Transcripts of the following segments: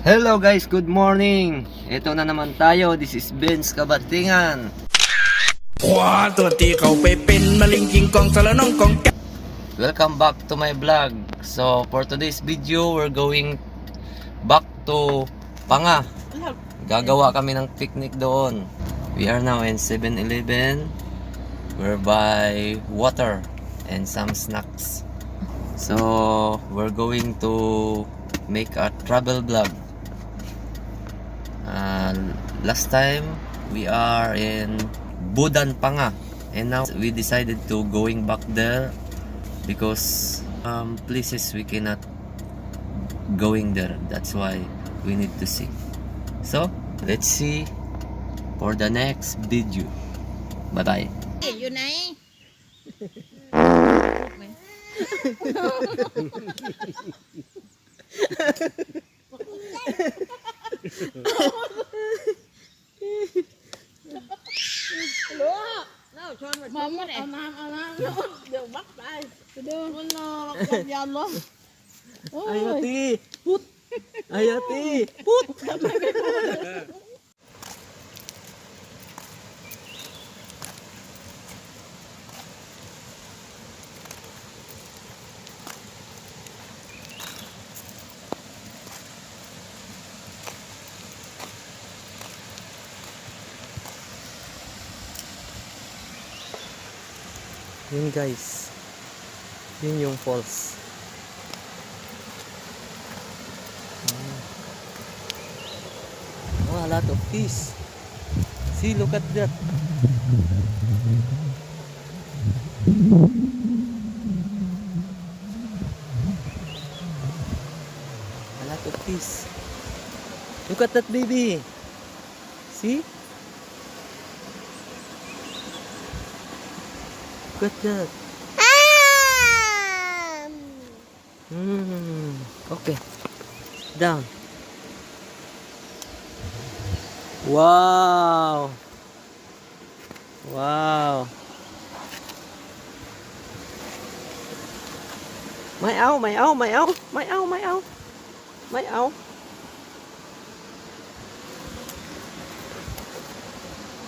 Hello guys, good morning. Ito na naman tayo. This is Ben's Kabatingan. Welcome back to my vlog. So for today's video, we're going back to Panga. Gagawa kami ng picnic doon. We are now in 7-Eleven. We're by water and some snacks. So we're going to make a travel vlog. Last time we are in Budan, Panga, and now we decided to going back there because places we cannot going there. That's why we need to see. So let's see for the next video. Bye bye. UNANG. Mama này. Đừng bắt đây. Đừng nó không dám luôn. Ayati, put. Ayati, put. Yun guys, yun yung falls. Oh, a lot of fish. See, look at that. A lot of fish. Look at that baby. See? Look at that. Okay. Down. Wow. Wow. Mày áo, mày áo, mày áo, mày áo, mày áo. Mày áo.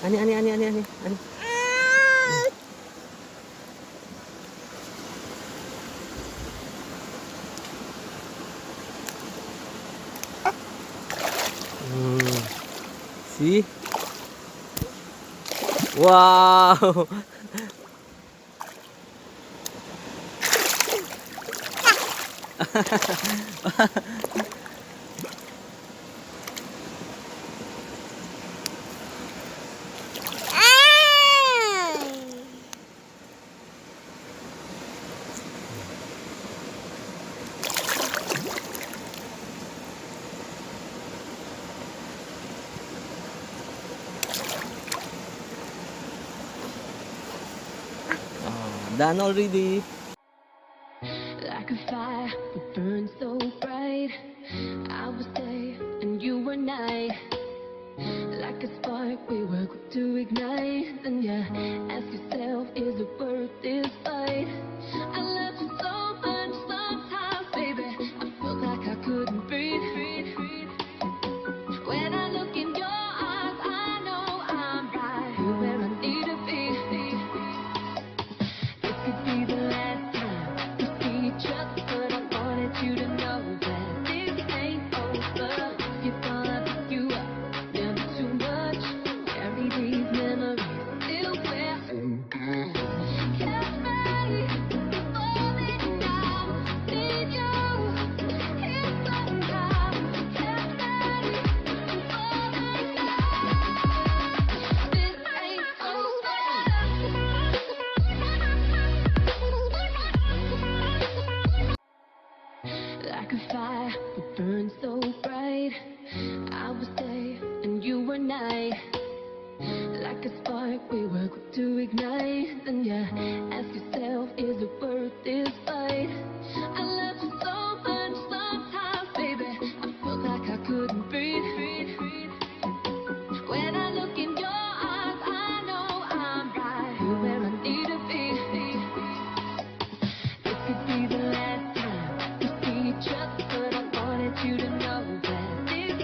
Ani. See? Wow! Done already. Like a fire that burns so bright, I was day and you were night. Like a spark we were quick to ignite. Then you ask yourself, is it worth this fight? I love you so much sometimes, baby, I felt like I couldn't breathe. When I look in your eyes, I know I'm right. You're where I need to be. Could be the last time we see each other, but I wanted you to know that this ain't over. You thought I picked you up, never too much. Carry these memories still where catch me falling down. Need you here somehow. Catch me falling down. This ain't over. Like a fire that burns so bright, I was day and you were night. Like a spark we were quick to ignite. Then you ask yourself, is it worth this fight? I love you so much sometimes, baby, I felt like I couldn't breathe. When I look in your eyes, I know I'm right. You're where I need to be. This could be the last time we see each other, but I wanted you to know that this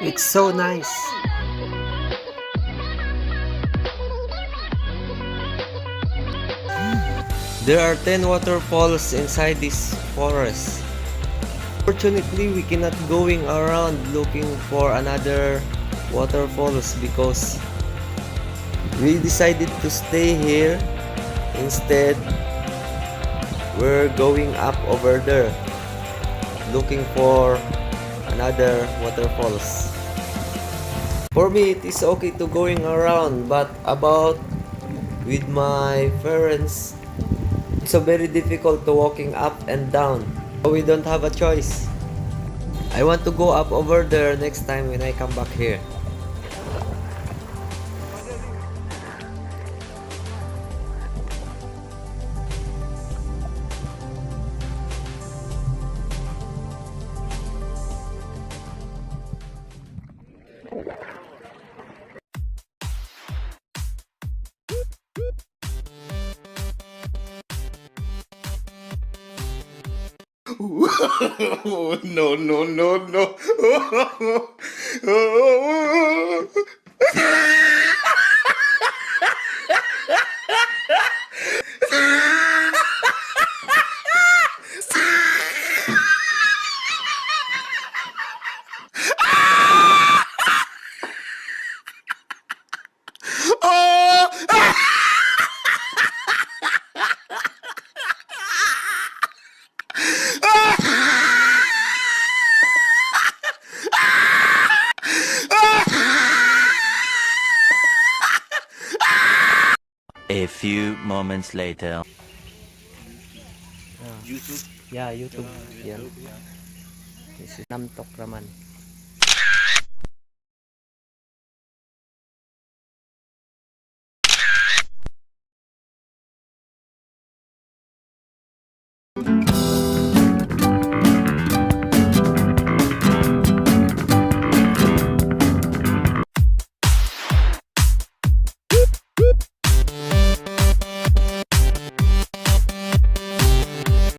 It's so nice. There are 10 waterfalls inside this forest. Fortunately, we cannot going around looking for another waterfalls because we decided to stay here. Instead, we're going up over there looking for another waterfalls. For me, it is okay to going around, but about with my parents, it's so very difficult to walking up and down. So we don't have a choice. I want to go up over there next time when I come back here. No, no, no, no. A few moments later. YouTube? Yeah, YouTube. Yeah. This is Namtok Raman.